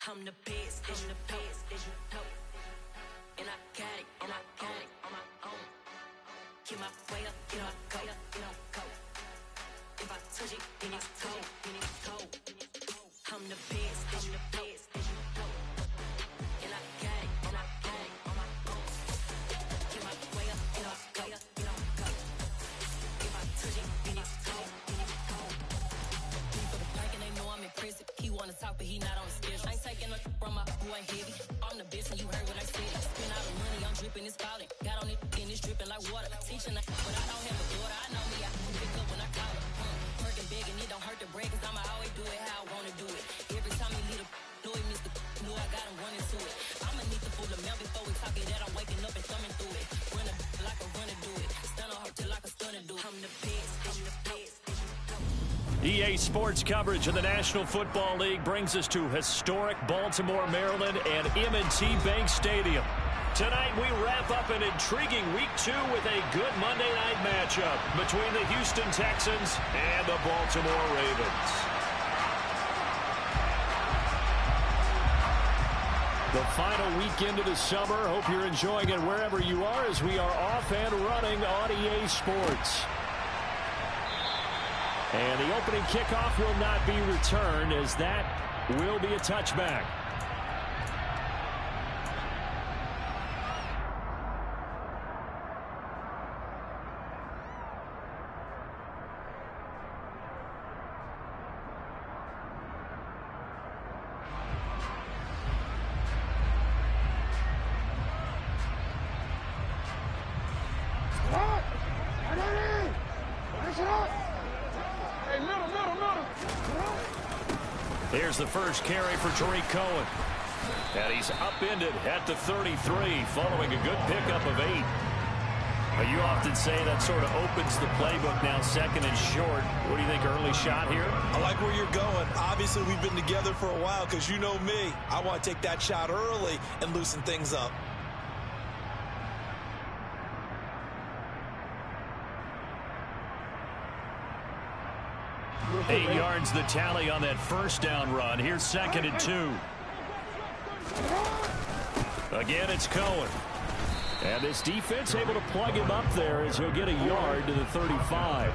I'm the best, I'm the best, and I got it, and I got it on my own. Get my way up, get my go, go. If I touch it, then it's cold, I'm the best, I'm the best, and I got it, and I got it on my own. Get my way up, get my go, go. If I touch it, then it's cold, for the blank and they know I'm in prison. He wanna talk, but he not on the schedule. I ain't taking no from my boy heavy. I'm the best, and you heard what I said. Spend all the money, I'm dripping, it's falling. Got on it, and it's dripping like water. Teaching, but I don't have a daughter. I know me, I can pick up when I call her. Working big, and it don't hurt to break, cause I'ma always do it how I wanna do it. Every time he leave the know he missed the know I got him running to it. I'ma need the full of milk before we talk it that I'm waking up and thumbing through it. Run like a runner do it. Stun on her till like a stunner do it. I'm the best, I'm the best. EA Sports coverage of the National Football League brings us to historic Baltimore, Maryland, and M&T Bank Stadium. Tonight, we wrap up an intriguing Week 2 with a good Monday night matchup between the Houston Texans and the Baltimore Ravens. The final weekend of the summer. Hope you're enjoying it wherever you are as we are off and running on EA Sports. And the opening kickoff will not be returned, as that will be a touchback. Here's the first carry for Tariq Cohen. And he's upended at the 33 following a good pickup of 8. You often say that sort of opens the playbook now, second and short. What do you think, early shot here? I like where you're going. Obviously, we've been together for a while because you know me. I want to take that shot early and loosen things up. 8 yards the tally on that first down run. Here's 2nd and 2. Again, it's Cohen. And this defense able to plug him up there as he'll get a yard to the 35.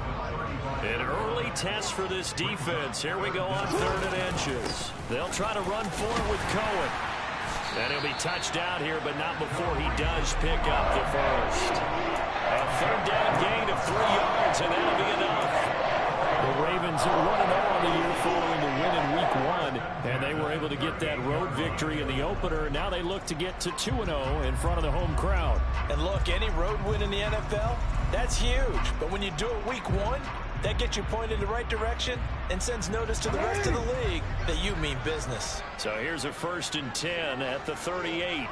An early test for this defense. Here we go on 3rd and inches. They'll try to run forward with Cohen. And he'll be touched out here, but not before he does pick up the first. A 3rd down gain of 3 yards, and that'll be enough. The Ravens are 1-0 on the year following the win in Week 1, and they were able to get that road victory in the opener. Now they look to get to 2-0 in front of the home crowd. And look, any road win in the NFL, that's huge. But when you do it Week 1, that gets you pointed in the right direction and sends notice to the rest of the league that you mean business. So here's a 1st and 10 at the 38.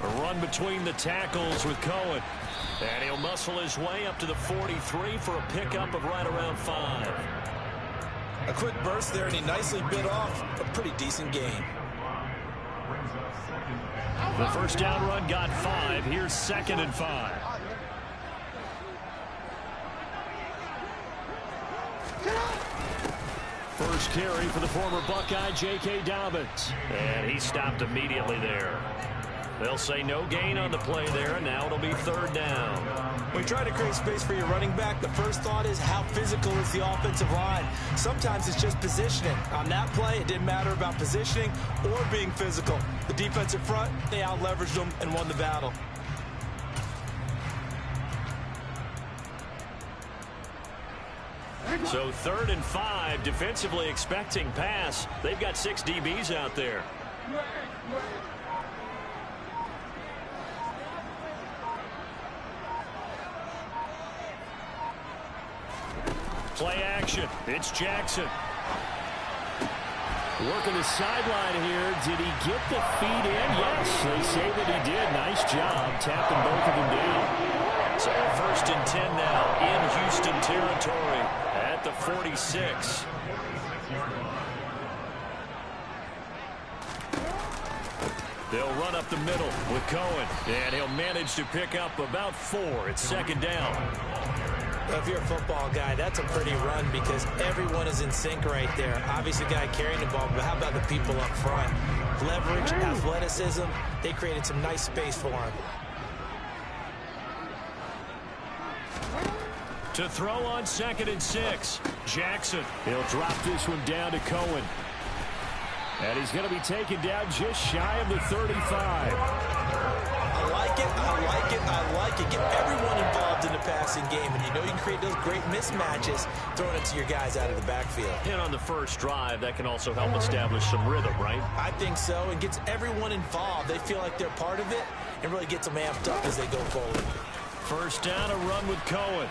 A run between the tackles with Cohen. And he'll muscle his way up to the 43 for a pickup of right around 5. A quick burst there, and he nicely bit off a pretty decent gain. The first down run got 5. Here's 2nd and 5. First carry for the former Buckeye, J.K. Dobbins. And he stopped immediately there. They'll say no gain on the play there, and now it'll be 3rd down. When you try to create space for your running back, the first thought is how physical is the offensive line. Sometimes it's just positioning. On that play, it didn't matter about positioning or being physical. The defensive front, they out-leveraged them and won the battle. So 3rd and 5, defensively expecting pass. They've got 6 DBs out there. Play action. It's Jackson. Working the sideline here. Did he get the feet in? Yes, they say that he did. Nice job. Tapping both of them down. So 1st and 10 now in Houston territory at the 46. They'll run up the middle with Cohen. And he'll manage to pick up about 4. It's 2nd down. If you're a football guy, that's a pretty run because everyone is in sync right there. Obviously, the guy carrying the ball, but how about the people up front? Leverage, athleticism, they created some nice space for him. To throw on 2nd and 6. Jackson. He'll drop this one down to Cohen. And he's going to be taken down just shy of the 35. I like it, I like it, I like it. Get everyone involved in the passing game, and you know you can create those great mismatches throwing it to your guys out of the backfield. And on the first drive, that can also help establish some rhythm, right? I think so, and gets everyone involved. They feel like they're part of it and really gets them amped up as they go forward. First down, a run with Cohen.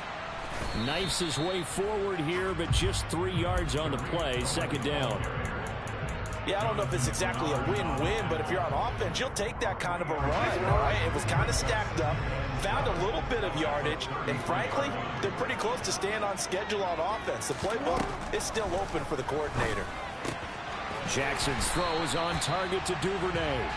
Knifes his way forward here, but just 3 yards on the play. 2nd down. Yeah, I don't know if it's exactly a win-win, but if you're on offense, you'll take that kind of a run, all right? It was kind of stacked up, found a little bit of yardage, and frankly, they're pretty close to staying on schedule on offense. The playbook is still open for the coordinator. Jackson's throw is on target to Duvernay.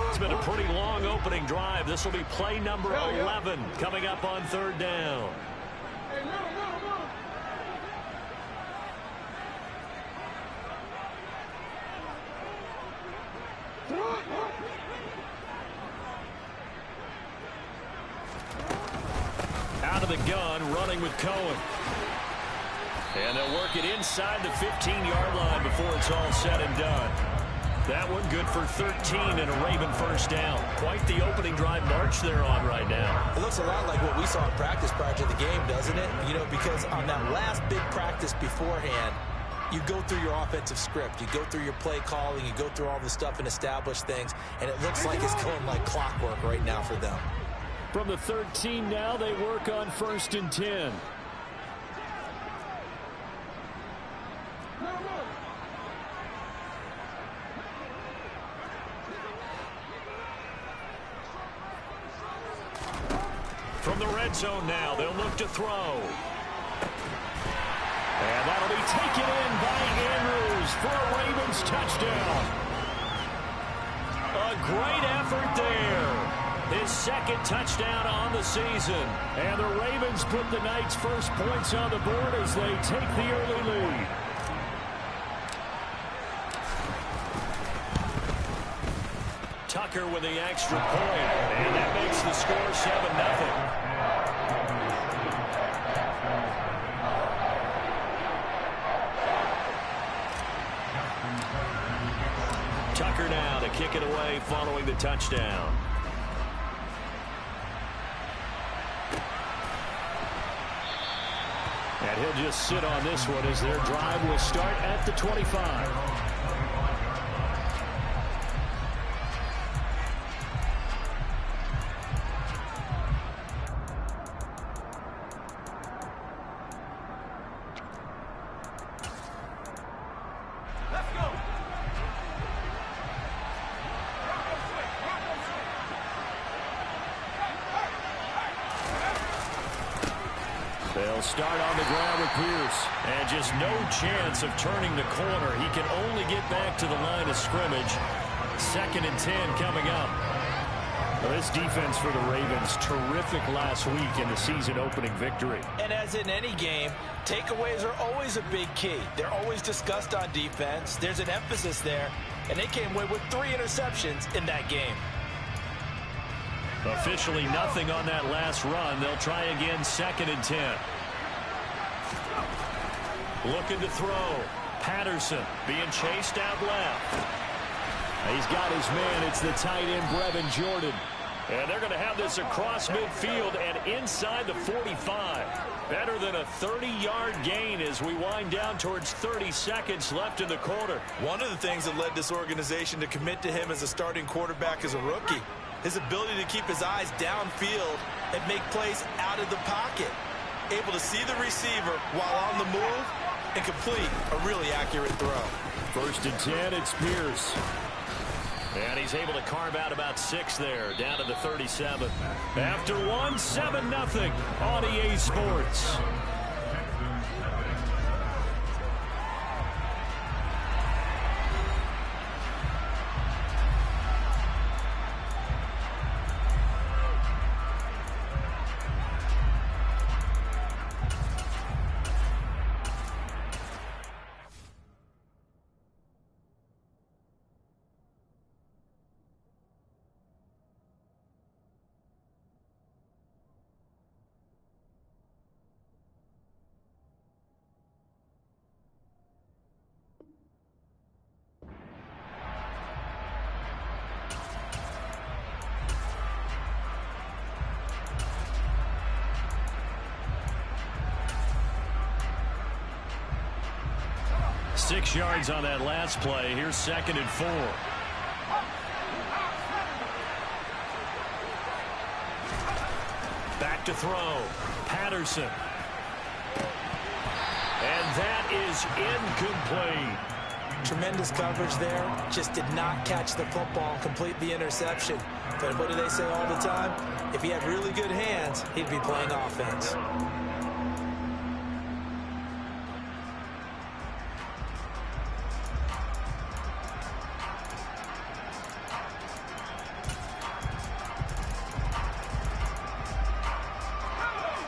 It's been a pretty long opening drive. This will be play number 11 coming up on 3rd down. Out of the gun, running with Cohen. And they'll work it inside the 15-yard line before it's all said and done. That one good for 13 and a Raven first down. Quite the opening drive march they're on right now. It looks a lot like what we saw in practice prior to the game, doesn't it? You know, because on that last big practice beforehand, you go through your offensive script. You go through your play calling. You go through all the stuff and establish things. And it looks like it's going like clockwork right now for them. From the 13 now, they work on 1st and 10. From the red zone now, they'll look to throw. And that'll be taken in by Andrews for a Ravens touchdown. A great effort there. His 2nd touchdown on the season. And the Ravens put the Knights' first points on the board as they take the early lead. Tucker with the extra point, and that makes the score 7-0. Tucker now to kick it away following the touchdown. And he'll just sit on this one as their drive will start at the 25. They'll start on the ground with Pierce. And just no chance of turning the corner. He can only get back to the line of scrimmage. 2nd and 10 coming up. Well, this defense for the Ravens, terrific last week in the season-opening victory. And as in any game, takeaways are always a big key. They're always discussed on defense. There's an emphasis there. And they came away with 3 interceptions in that game. Officially nothing on that last run. They'll try again 2nd and 10. Looking to throw. Patterson being chased out left. He's got his man. It's the tight end, Brevin Jordan. And they're going to have this across midfield and inside the 45. Better than a 30-yard gain as we wind down towards 30 seconds left in the quarter. One of the things that led this organization to commit to him as a starting quarterback as a rookie, his ability to keep his eyes downfield and make plays out of the pocket. Able to see the receiver while on the move and complete a really accurate throw. 1st and 10, it's Pierce. And he's able to carve out about 6 there, down to the 37. After 1, 7-0 on EA Sports. 6 yards on that last play. Here's 2nd and 4. Back to throw. Patterson. And that is incomplete. Tremendous coverage there. Just did not catch the football and complete the interception. But what do they say all the time? If he had really good hands, he'd be playing offense.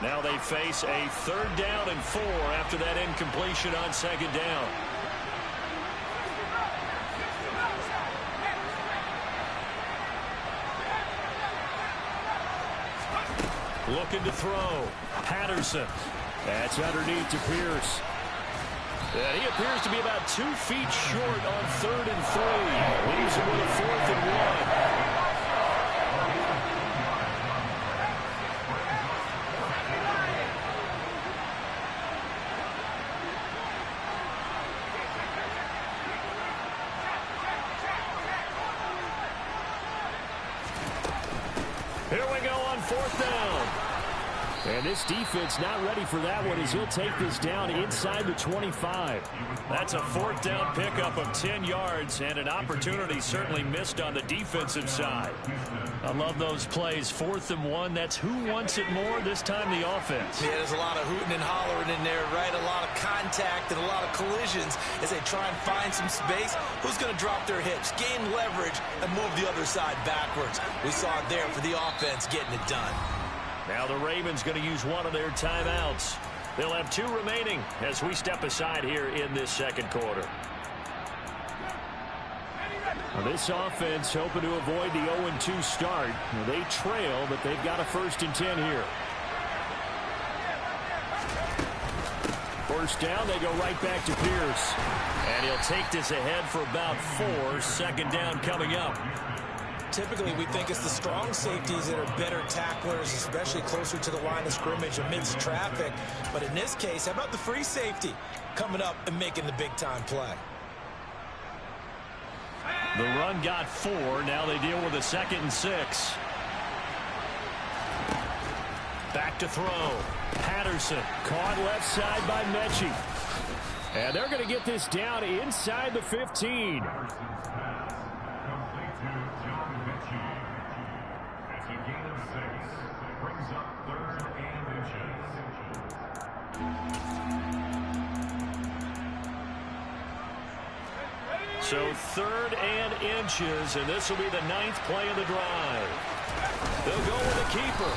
Now they face a 3rd down and 4 after that incompletion on 2nd down. Looking to throw. Patterson. That's underneath to Pierce. And he appears to be about 2 feet short on 3rd and 3. Leaves him with a 4th and 1. Here we go on 4th down. And this defense not ready for that one as he'll take this down inside the 25. That's a 4th down pickup of 10 yards and an opportunity certainly missed on the defensive side. I love those plays. 4th and 1. That's who wants it more, this time the offense. Yeah, there's a lot of hooting and hollering in there, right? A lot of contact and a lot of collisions as they try and find some space. Who's going to drop their hips, gain leverage, and move the other side backwards? We saw it there for the offense getting it done. Now the Ravens going to use one of their timeouts. They'll have 2 remaining as we step aside here in this 2nd quarter. Now this offense hoping to avoid the 0-2 start. Now they trail, but they've got a 1st and 10 here. 1st down, they go right back to Pierce. And he'll take this ahead for about 4. 2nd down coming up. Typically, we think it's the strong safeties that are better tacklers, especially closer to the line of scrimmage amidst traffic. But in this case, how about the free safety coming up and making the big-time play? The run got 4. Now they deal with a 2nd and 6. Back to throw. Patterson caught left side by Mechie. And they're going to get this down inside the 15. So 3rd and inches, and this will be the 9th play of the drive. They'll go with a keeper.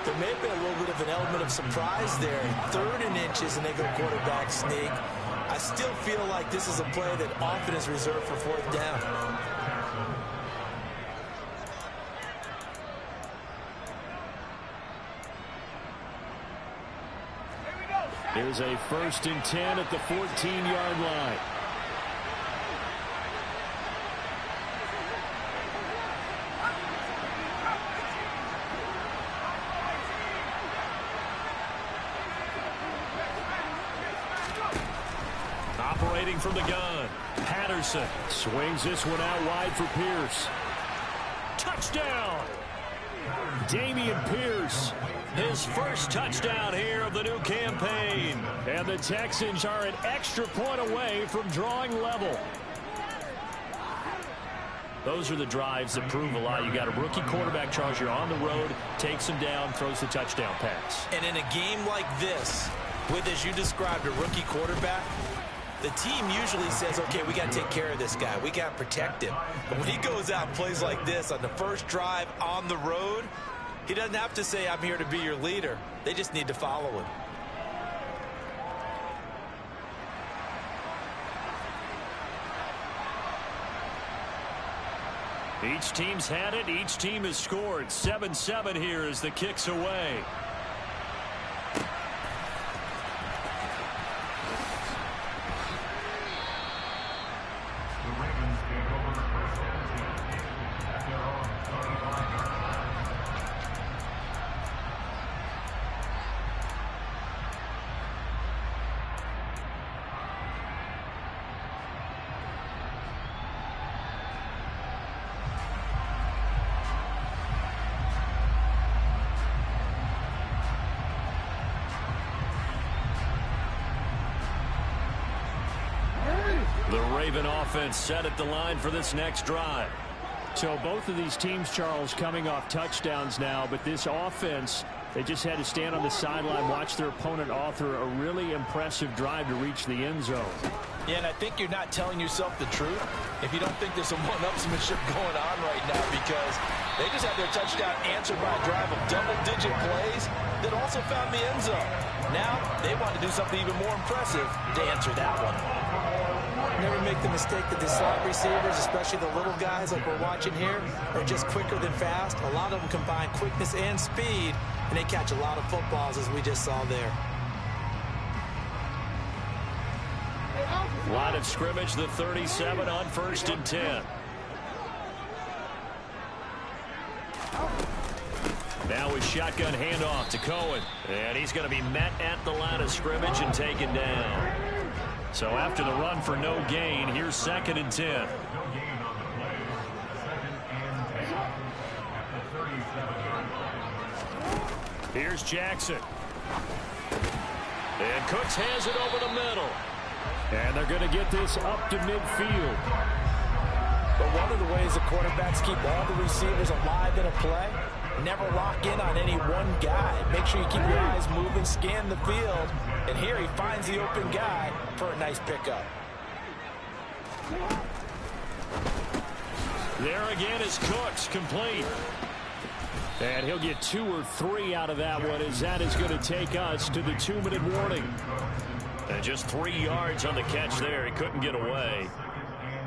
There may have been a little bit of an element of surprise there. 3rd and inches, and they go quarterback sneak. I still feel like this is a play that often is reserved for 4th down. Here's a 1st and 10 at the 14-yard line. Operating from the gun. Patterson swings this one out wide for Pierce. Touchdown! Dameon Pierce, his first touchdown here of the new campaign. And the Texans are an extra point away from drawing level. Those are the drives that prove a lot. You got a rookie quarterback, Charles. You're on the road, takes him down, throws the touchdown pass. And in a game like this, with, as you described, a rookie quarterback, the team usually says, okay, we got to take care of this guy. We got to protect him. But when he goes out and plays like this on the first drive on the road, he doesn't have to say, I'm here to be your leader. They just need to follow him. Each team's had it. Each team has scored. 7-7 here as the kick's away. The Raven offense set at the line for this next drive. So both of these teams, Charles, coming off touchdowns now, but this offense, they just had to stand on the sideline, watch their opponent author a really impressive drive to reach the end zone. Yeah, and I think you're not telling yourself the truth if you don't think there's some one-upsmanship going on right now, because they just had their touchdown answered by a drive of double-digit plays that also found the end zone. Now they want to do something even more impressive to answer that one. Never make the mistake that the slot receivers, especially the little guys like we're watching here, are just quicker than fast. A lot of them combine quickness and speed, and they catch a lot of footballs, as we just saw there. Line of scrimmage, the 37 on 1st and 10. Now a shotgun handoff to Cohen. And he's going to be met at the line of scrimmage and taken down. So after the run for no gain, here's 2nd and 10. Here's Jackson. And Cooks has it over the middle. And they're going to get this up to midfield. But one of the ways the quarterbacks keep all the receivers alive in a play, never lock in on any one guy. Make sure you keep your eyes moving, scan the field. And here he finds the open guy for a nice pickup. There again is Cooks, complete. And he'll get 2 or 3 out of that one, as that is going to take us to the 2-minute warning. And just 3 yards on the catch there. He couldn't get away.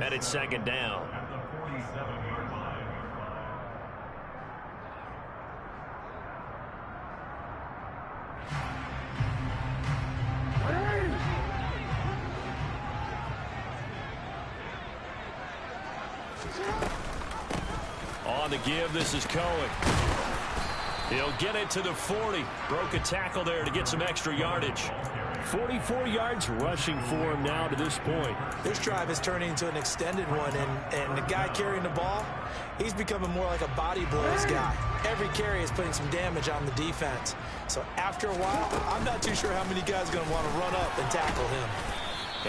And it's 2nd down. On the give, this is Cohen. He'll get it to the 40. Broke a tackle there to get some extra yardage. 44 yards rushing for him now to this point. This drive is turning into an extended one, and the guy carrying the ball, he's becoming more like a body blows guy. Every carry is putting some damage on the defense. So after a while, I'm not too sure how many guys are going to want to run up and tackle him.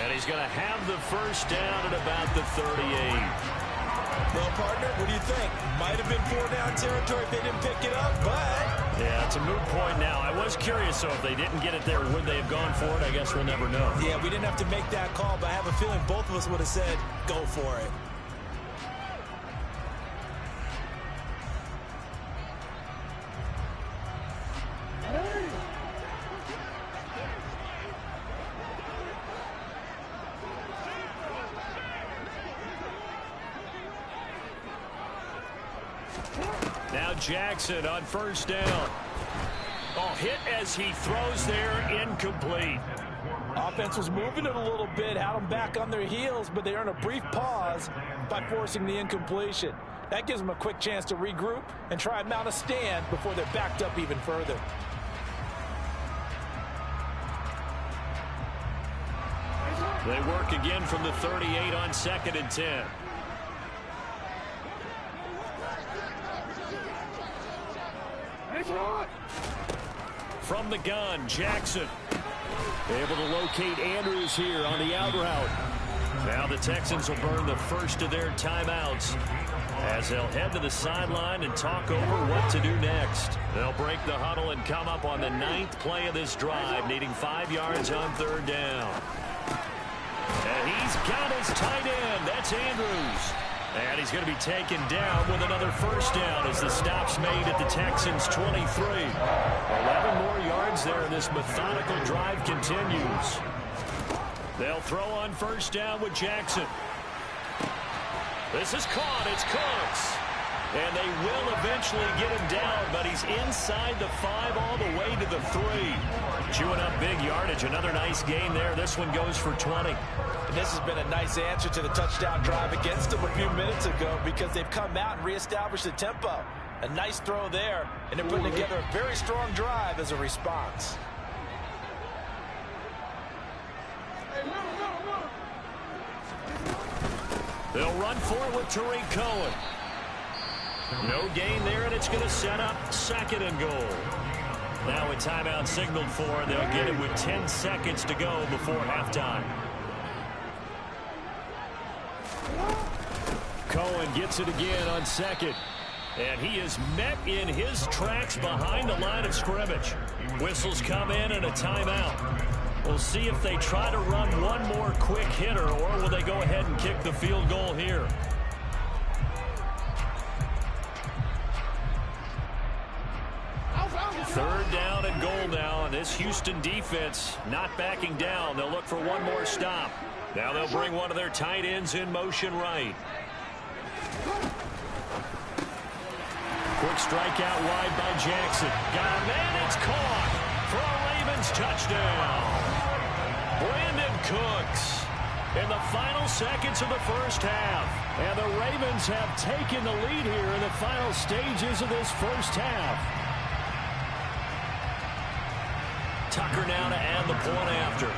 And he's going to have the 1st down at about the 38. Well, partner, what do you think? Might have been 4-down territory if they didn't pick it up, but... Yeah, it's a moot point now. I was curious, so if they didn't get it there, would they have gone for it? I guess we'll never know. Yeah, we didn't have to make that call, but I have a feeling both of us would have said, go for it. Now Jackson on 1st down. Oh, hit as he throws there, incomplete. Offense was moving it a little bit, had them back on their heels, but they earned a brief pause by forcing the incompletion. That gives them a quick chance to regroup and try and mount a stand before they're backed up even further. They work again from the 38 on 2nd and 10. From the gun, Jackson. Able to locate Andrews here on the out route. Now the Texans will burn the first of their timeouts as they'll head to the sideline and talk over what to do next. They'll break the huddle and come up on the 9th play of this drive, needing 5 yards on 3rd down. And he's got his tight end. That's Andrews. And he's going to be taken down with another 1st down as the stop's made at the Texans' 23. 11 more yards there, and this methodical drive continues. They'll throw on 1st down with Jackson. This is caught. It's Cooks. And they will eventually get him down, but he's inside the 5 all the way to the 3. Chewing up big yardage. Another nice gain there. This one goes for 20. And this has been a nice answer to the touchdown drive against them a few minutes ago because they've come out and reestablished the tempo. A nice throw there, and they're putting together a very strong drive as a response. They'll run for it with Tariq Cohen. No gain there, and it's going to set up 2nd and goal. Now a timeout signaled for, and they'll get it with 10 seconds to go before halftime. Cohen gets it again on second. And he is met in his tracks behind the line of scrimmage. Whistles come in and a timeout. We'll see if they try to run one more quick hitter, or will they go ahead and kick the field goal here. Third down and goal now, and this Houston defense not backing down. They'll look for one more stop. Now they'll bring one of their tight ends in motion right. Quick strike out wide by Jackson. Got him, and it's caught for a Ravens touchdown. Brandon Cooks in the final seconds of the first half. And the Ravens have taken the lead here in the final stages of this first half. Tucker now to add the point after.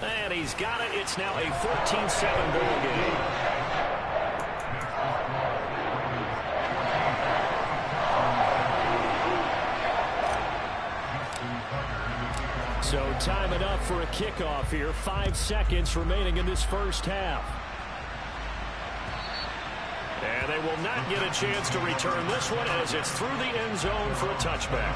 And he's got it. It's now a 14-7 ball game. So time enough for a kickoff here. 5 seconds remaining in this first half. And they will not get a chance to return this one as it's through the end zone for a touchback.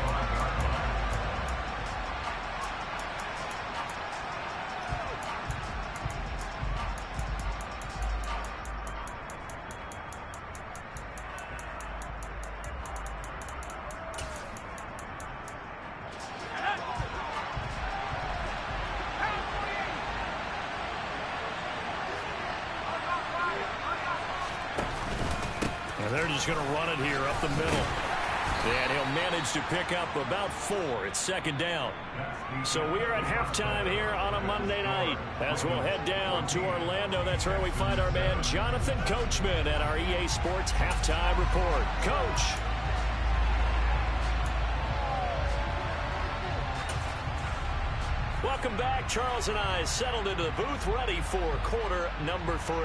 They're just going to run it here up the middle. And he'll manage to pick up about 4. It's second down. So we are at halftime here on a Monday night. As we'll head down to Orlando, that's where we find our man Jonathan Coachman at our EA Sports Halftime Report. Coach. Welcome back. Charles and I settled into the booth, ready for quarter number 3.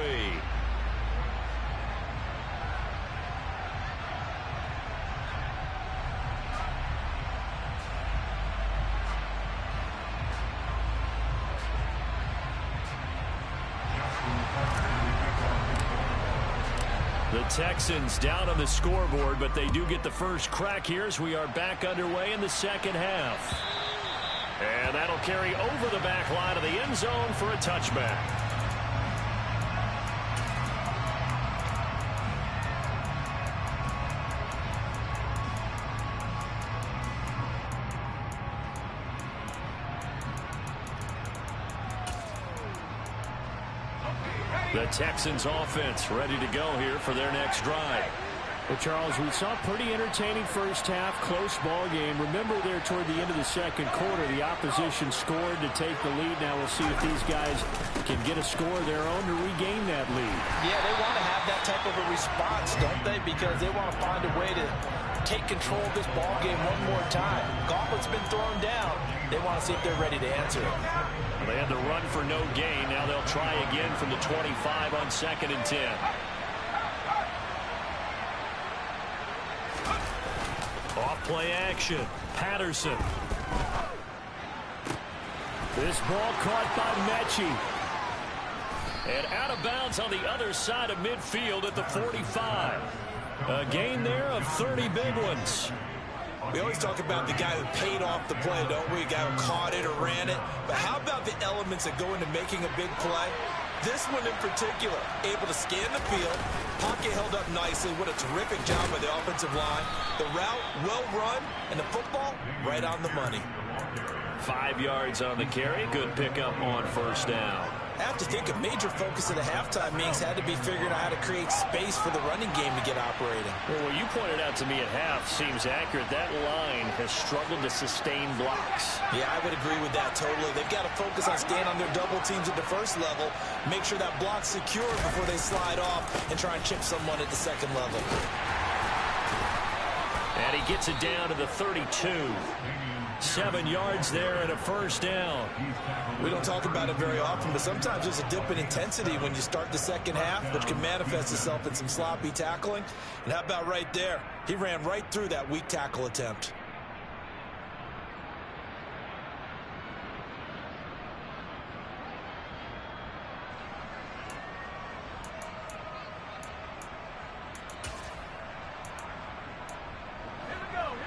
The Texans down on the scoreboard, but they do get the first crack here as we are back underway in the second half. And that'll carry over the back line of the end zone for a touchback. The Texans offense ready to go here for their next drive. Well, Charles, we saw a pretty entertaining first half, close ball game. Remember there toward the end of the second quarter, the opposition scored to take the lead. Now we'll see if these guys can get a score of their own to regain that lead. Yeah, they want to have that type of a response, don't they? Because they want to find a way to take control of this ball game one more time. Gauntlet's been thrown down. They want to see if they're ready to answer it. They had to run for no gain. Now they'll try again from the 25 on 2nd and 10. Off play action. Patterson. This ball caught by Mechie. And out of bounds on the other side of midfield at the 45. A gain there of 30 big ones. We always talk about the guy who paid off the play, don't we? A guy who caught it or ran it. But how about the elements that go into making a big play? This one in particular, able to scan the field, pocket held up nicely. What a terrific job by the offensive line. The route, well run, and the football, right on the money. 5 yards on the carry. Good pickup on first down. I have to think a major focus of the halftime meetings had to be figuring out how to create space for the running game to get operating. Well, what you pointed out to me at half seems accurate. That line has struggled to sustain blocks. Yeah, I would agree with that totally. They've got to focus on staying on their double teams at the first level, make sure that block's secure before they slide off and try and chip someone at the second level. And he gets it down to the 32. 7 yards there and a first down. We don't talk about it very often, but sometimes there's a dip in intensity when you start the second half, which can manifest itself in some sloppy tackling. And how about right there? He ran right through that weak tackle attempt.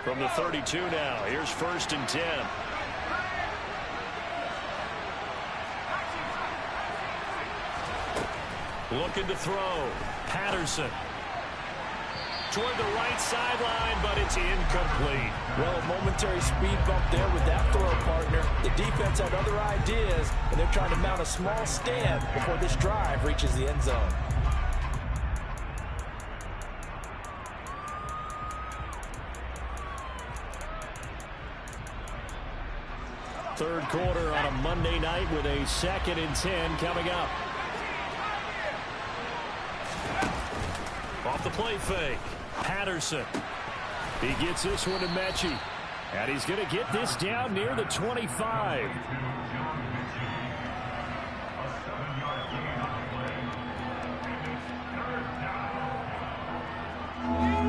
From the 32 now, here's 1st and 10. Looking to throw. Patterson. Toward the right sideline, but it's incomplete. Well, a momentary speed bump there with that throw partner. The defense had other ideas, and they're trying to mount a small stand before this drive reaches the end zone. Third quarter on a Monday night with a 2nd and 10 coming up. Off the play fake. Patterson. He gets this one to Mechie. And he's going to get this down near the 25.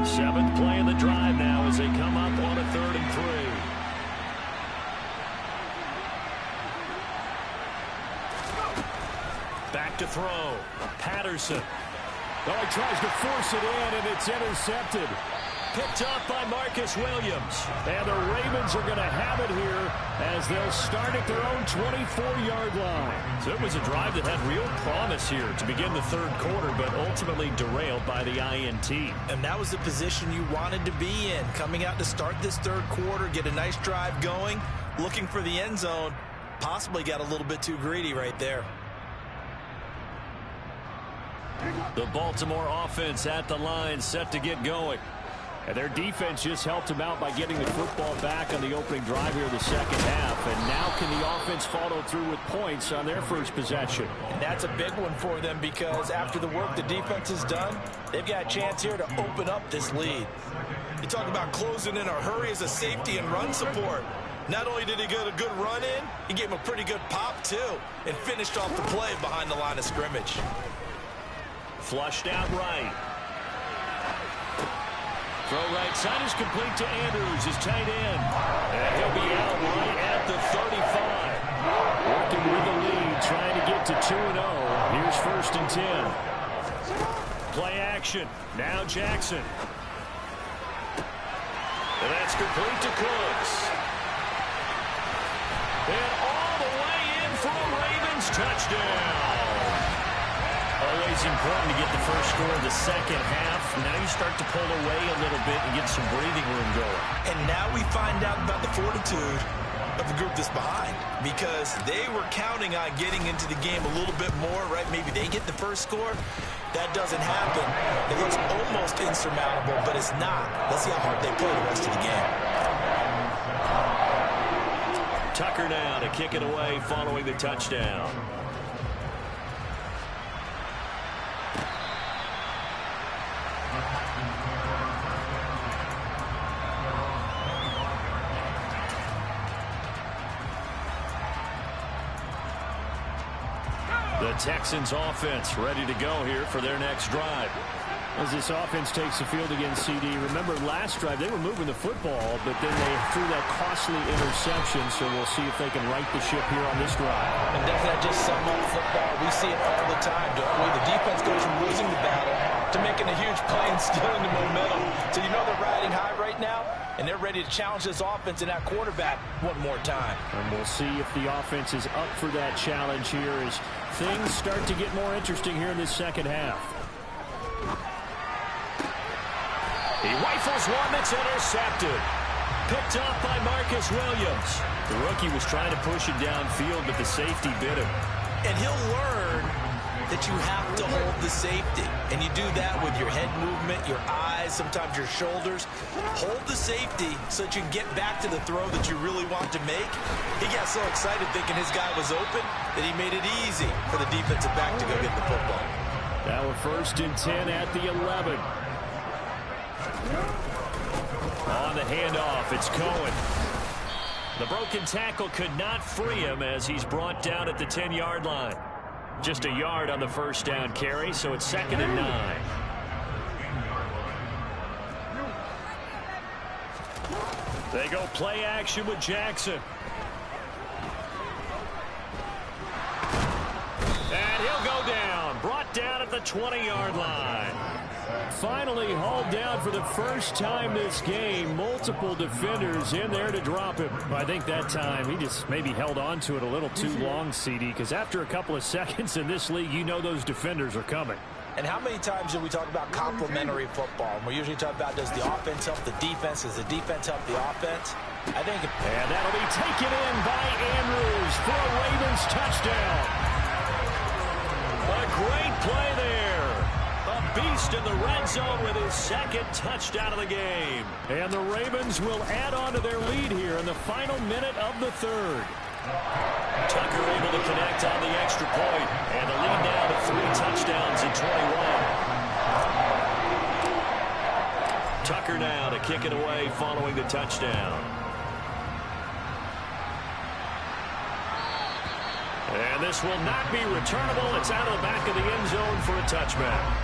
Seventh play of the drive now as they come up on a 3rd and 3. Back to throw. Patterson. Oh, he tries to force it in, and it's intercepted. Picked up by Marcus Williams. And the Ravens are going to have it here as they'll start at their own 24-yard line. So it was a drive that had real promise here to begin the 3rd quarter, but ultimately derailed by the INT. And that was the position you wanted to be in. Coming out to start this 3rd quarter, get a nice drive going, looking for the end zone. Possibly got a little bit too greedy right there. The Baltimore offense at the line, set to get going. And their defense just helped them out by getting the football back on the opening drive here in the 2nd half. And now can the offense follow through with points on their first possession? And that's a big one for them because after the work the defense has done, they've got a chance here to open up this lead. You talk about closing in a hurry as a safety and run support. Not only did he get a good run in, he gave him a pretty good pop too and finished off the play behind the line of scrimmage. Flushed out right. Throw right side is complete to Andrews, his tight end. And he'll be out right at the 35. Working with the lead, trying to get to 2-0. Here's 1st and 10. Play action. Now Jackson. And that's complete to Cooks. And all the way in for a Ravens touchdown. Always important to get the first score of the 2nd half. Now you start to pull away a little bit and get some breathing room going. And now we find out about the fortitude of the group that's behind because they were counting on getting into the game a little bit more, right? Maybe they get the first score. That doesn't happen. It looks almost insurmountable, but it's not. Let's see how hard they play the rest of the game. Tucker now to kick it away following the touchdown. The Texans offense ready to go here for their next drive. As this offense takes the field against CD, remember last drive they were moving the football, but then they threw that costly interception, so we'll see if they can right the ship here on this drive. And doesn't that just sum up football? We see it all the time, don't we? The defense goes from losing the battle to making a huge play and stealing the momentum. So you know they're riding high right now, and they're ready to challenge this offense and that quarterback one more time. And we'll see if the offense is up for that challenge here as things start to get more interesting here in this 2nd half. He rifles one that's intercepted. Picked up by Marcus Williams. The rookie was trying to push it downfield, but the safety bit him. And he'll learn that you have to hold the safety. And you do that with your head movement, your eyes, sometimes your shoulders. Hold the safety so that you can get back to the throw that you really want to make. He got so excited thinking his guy was open that he made it easy for the defensive back to go get the football. Now a 1st and 10 at the 11. On the handoff, it's Cohen. The broken tackle could not free him as he's brought down at the 10-yard line. Just a yard on the first down carry, so it's 2nd and 9. They go play action with Jackson. And he'll go down. Brought down at the 20-yard line. Finally hauled down for the first time this game. Multiple defenders in there to drop him. I think that time he just maybe held on to it a little too long, CD, because after a couple of seconds in this league, you know those defenders are coming. And how many times do we talk about complementary football? And we usually talk about, does the offense help the defense? Does the defense help the offense? I think. And that'll be taken in by Andrews for a Ravens touchdown. A great play there. A beast in the red zone with his second touchdown of the game. And the Ravens will add on to their lead here in the final minute of the third. Tucker able to connect on the extra point, and the lead now to 3 touchdowns in 21. Tucker now to kick it away following the touchdown. And this will not be returnable. It's out of the back of the end zone for a touchback.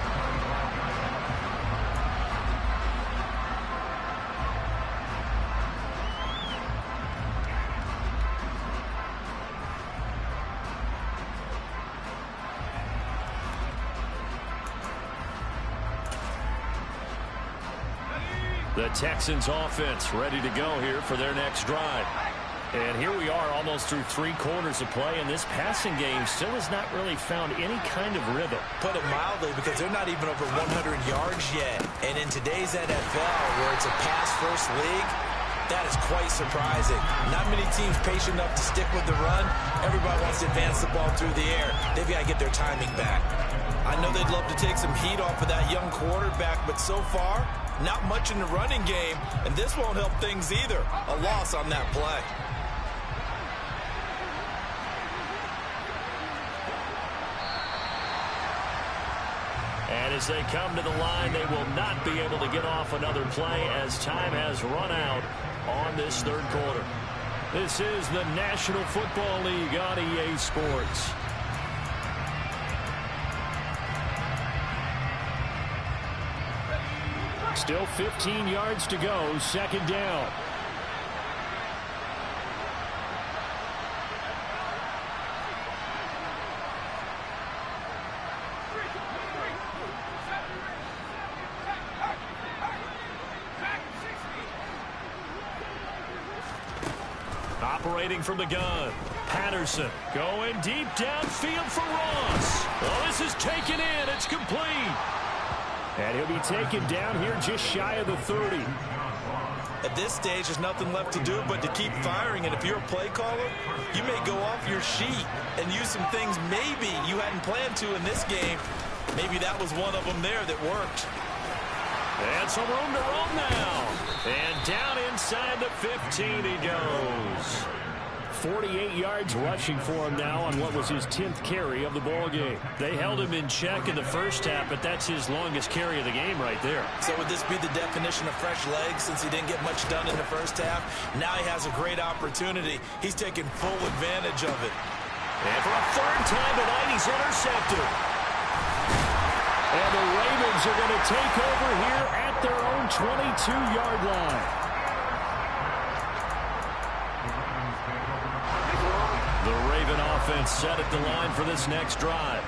The Texans offense ready to go here for their next drive. And here we are almost through 3 quarters of play, and this passing game still has not really found any kind of rhythm. Put it mildly, because they're not even over 100 yards yet. And in today's NFL, where it's a pass-first league, that is quite surprising. Not many teams patient enough to stick with the run. Everybody wants to advance the ball through the air. They've got to get their timing back. I know they'd love to take some heat off of that young quarterback, but so far, not much in the running game, and this won't help things either. A loss on that play. And as they come to the line, they will not be able to get off another play as time has run out on this third quarter. This is the National Football League on EA Sports. Still 15 yards to go, second down. Operating from the gun. Patterson going deep downfield for Ross. Well, this is taken in. It's complete. And he'll be taken down here just shy of the 30. At this stage, there's nothing left to do but to keep firing. And if you're a play caller, you may go off your sheet and use some things maybe you hadn't planned to in this game. Maybe that was one of them there that worked. And some room to roam now. And down inside the 15 he goes. 48 yards rushing for him now on what was his 10th carry of the ball game. They held him in check in the first half, but that's his longest carry of the game right there. So would this be the definition of fresh legs since he didn't get much done in the first half? Now he has a great opportunity. He's taking full advantage of it. And for a third time tonight, he's intercepted. And the Ravens are going to take over here at their own 22-yard line. The Raven offense set at the line for this next drive.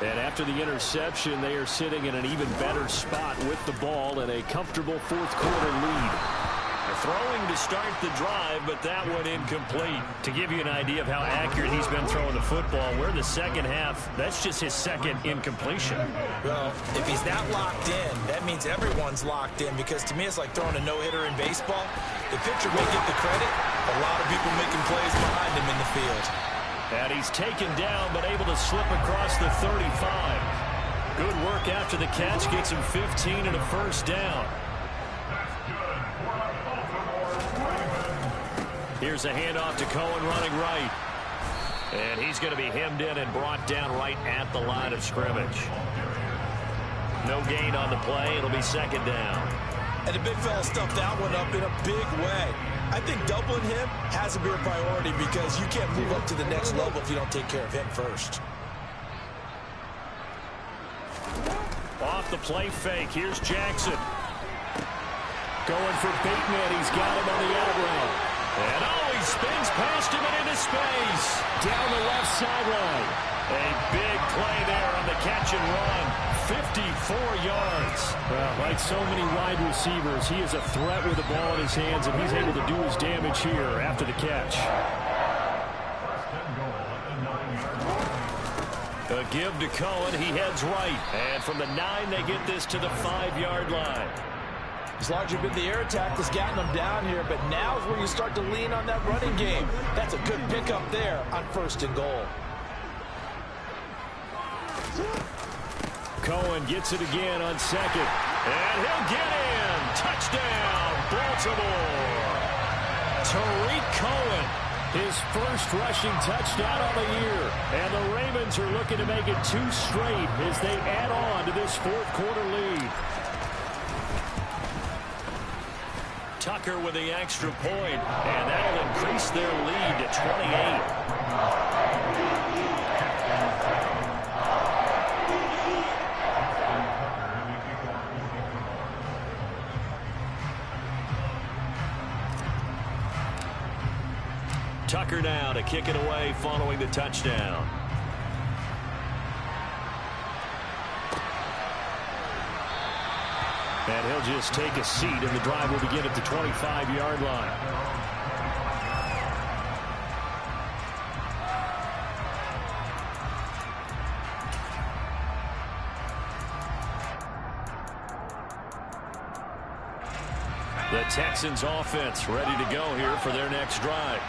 And after the interception, they are sitting in an even better spot with the ball and a comfortable fourth quarter lead. Throwing to start the drive, but that one incomplete. To give you an idea of how accurate he's been throwing the football, we're in the second half. That's just his second incompletion. Well, if he's that locked in, that means everyone's locked in, because to me it's like throwing a no-hitter in baseball. The pitcher may get the credit, a lot of people making plays behind him in the field. And he's taken down, but able to slip across the 35. Good work after the catch, gets him 15 and a first down. Here's a handoff to Cohen running right. And he's going to be hemmed in and brought down right at the line of scrimmage. No gain on the play. It'll be second down. And the big fella stuffed that one up in a big way. I think doubling him has to be a priority, because you can't move up to the next level if you don't take care of him first. Off the play fake. Here's Jackson. Going for Bateman. He's got him on the out route. And he spins past him and into space. Down the left sideline. A big play there on the catch and run. 54 yards. Well, like so many wide receivers, he is a threat with the ball in his hands, and he's able to do his damage here after the catch. A give to Cohen. He heads right. And from the 9, they get this to the 5-yard line. It's largely been the air attack that's gotten them down here, but now is where you start to lean on that running game. That's a good pickup there on 1st and goal. Cohen gets it again on 2nd. And he'll get in. Touchdown, Baltimore. Tariq Cohen. His first rushing touchdown of the year. And the Ravens are looking to make it 2 straight as they add on to this 4th quarter lead. Tucker with the extra point, and that'll increase their lead to 28. Tucker now to kick it away following the touchdown. And he'll just take a seat, and the drive will begin at the 25-yard line. The Texans offense ready to go here for their next drive.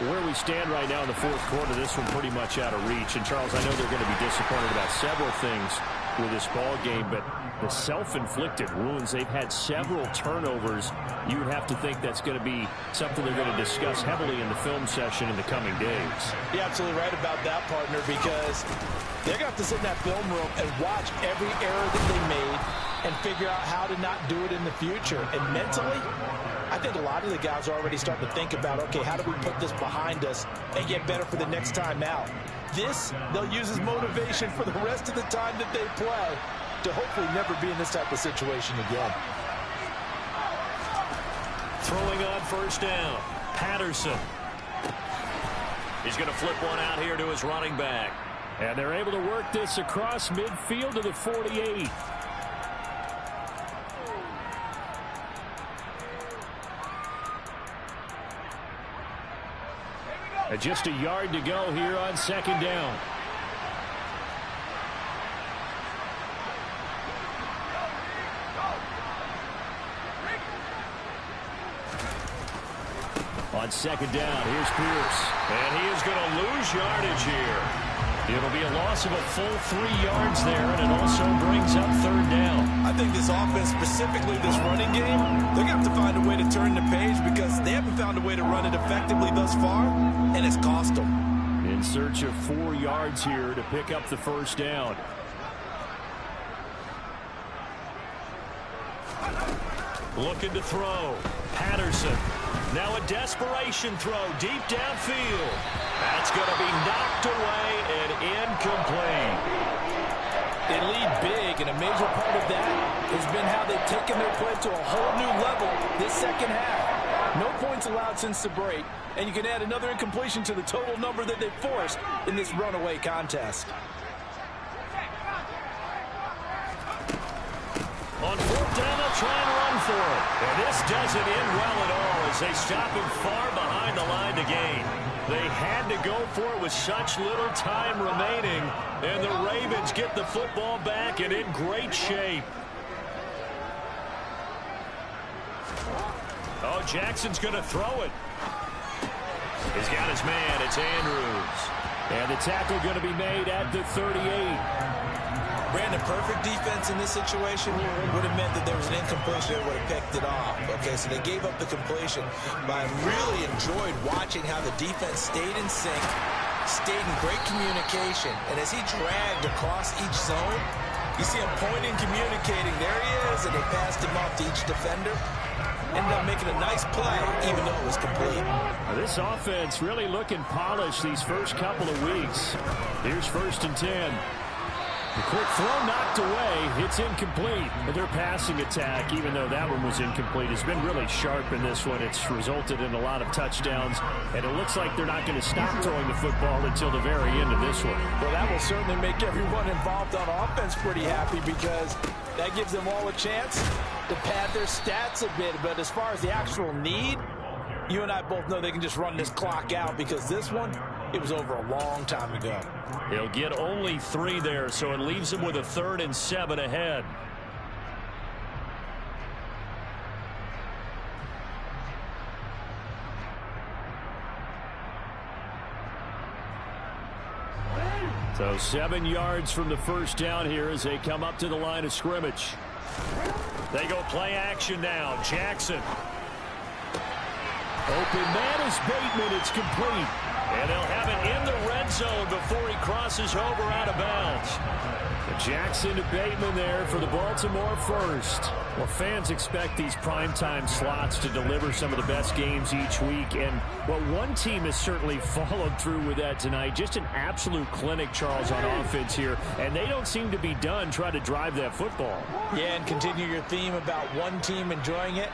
Where we stand right now in the 4th quarter, this one pretty much out of reach. And, Charles, I know they're going to be disappointed about several things with this ball game, but the self-inflicted wounds, they've had several turnovers. You would have to think that's going to be something they're going to discuss heavily in the film session in the coming days. You're absolutely right about that, partner, because they're going to have to sit in that film room and watch every error that they made and figure out how to not do it in the future. And mentally, I think a lot of the guys are already starting to think about, okay, how do we put this behind us and get better for the next time out? This, they'll use as motivation for the rest of the time that they play to hopefully never be in this type of situation again. Throwing on 1st down, Patterson. He's going to flip one out here to his running back. And they're able to work this across midfield to the 48. And just a yard to go here on 2nd down. On 2nd down, here's Pierce. And he is going to lose yardage here. It'll be a loss of a full 3 yards there, and it also brings up 3rd down. I think this offense, specifically this running game, they're going to have to find a way to turn the page because they haven't found a way to run it effectively thus far, and it's cost them. In search of 4 yards here to pick up the 1st down. Looking to throw. Patterson. Now a desperation throw deep downfield. That's going to be knocked away and incomplete. They lead big, and a major part of that has been how they've taken their play to a whole new level this 2nd half. No points allowed since the break, and you can add another incompletion to the total number that they've forced in this runaway contest. On 4th down, they'll try and run for it. And this doesn't end well at all as they stop him far behind the line to gain. They had to go for it with such little time remaining, and the Ravens get the football back and in great shape. Oh, Jackson's going to throw it. He's got his man. It's Andrews. And the tackle going to be made at the 38. Brandon, perfect defense in this situation would have meant that there was an incompletion that would have picked it off. Okay, so they gave up the completion. But I really enjoyed watching how the defense stayed in sync, stayed in great communication. And as he dragged across each zone, you see him pointing, communicating. There he is, and they passed him off to each defender. Ended up making a nice play, even though it was complete. This offense really looking polished these first couple of weeks. Here's 1st and 10. The quick throw knocked away. It's incomplete. But their passing attack, even though that one was incomplete, has been really sharp in this one. It's resulted in a lot of touchdowns, and it looks like they're not going to stop throwing the football until the very end of this one. Well, that will certainly make everyone involved on offense pretty happy because that gives them all a chance to pad their stats a bit. But as far as the actual need, you and I both know they can just run this clock out because this one, it was over a long time ago. He'll get only 3 there, so it leaves him with a 3rd and 7 ahead. So 7 yards from the first down here as they come up to the line of scrimmage. They go play action now. Jackson. Open man is Bateman. It's complete. And they'll have it in the red zone before he crosses over out of bounds. Jackson to Bateman there for the Baltimore first. Well, fans expect these primetime slots to deliver some of the best games each week. And, well, one team has certainly followed through with that tonight. Just an absolute clinic, Charles, on offense here. And they don't seem to be done trying to drive that football. Yeah, and continue your theme about one team enjoying it.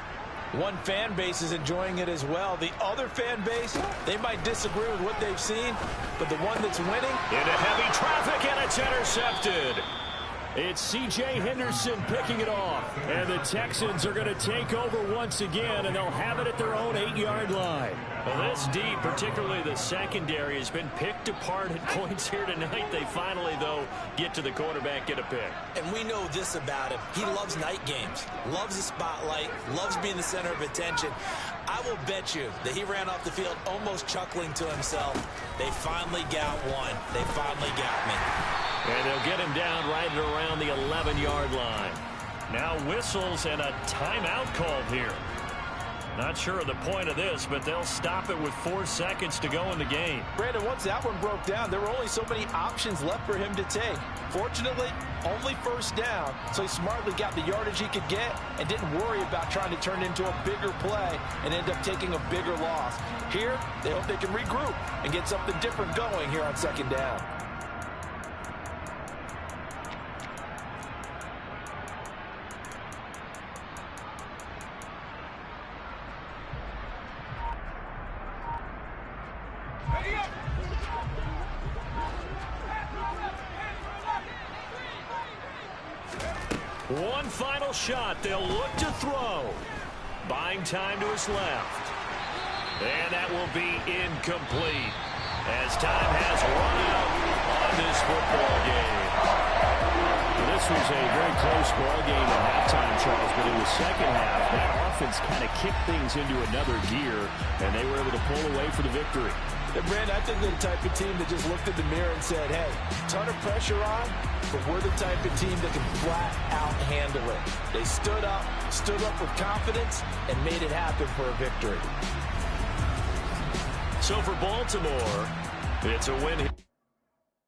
One fan base is enjoying it as well. The other fan base, they might disagree with what they've seen, but the one that's winning... Into heavy traffic, and it's intercepted. It's C.J. Henderson picking it off. And the Texans are going to take over once again, and they'll have it at their own 8-yard line. Well, this D, particularly the secondary, has been picked apart at points here tonight. They finally, though, get to the quarterback, get a pick. And we know this about him. He loves night games, loves the spotlight, loves being the center of attention. I will bet you that he ran off the field almost chuckling to himself. They finally got one. They finally got me. And they'll get him down right at around the 11-yard line. Now whistles and a timeout called here. Not sure of the point of this, but they'll stop it with 4 seconds to go in the game. Brandon, once that one broke down, there were only so many options left for him to take. Fortunately, only first down, so he smartly got the yardage he could get and didn't worry about trying to turn it into a bigger play and end up taking a bigger loss. Here, they hope they can regroup and get something different going here on second down. One final shot. They'll look to throw. Buying time to his left. And that will be incomplete as time has run out on this football game. Well, this was a very close ball game at halftime, Charles, but in the second half, that offense kind of kicked things into another gear, and they were able to pull away for the victory. And Brandon, I think they're the type of team that just looked in the mirror and said, hey, ton of pressure on, but we're the type of team that can flat out handle it. They stood up with confidence, and made it happen for a victory. So for Baltimore, it's a win.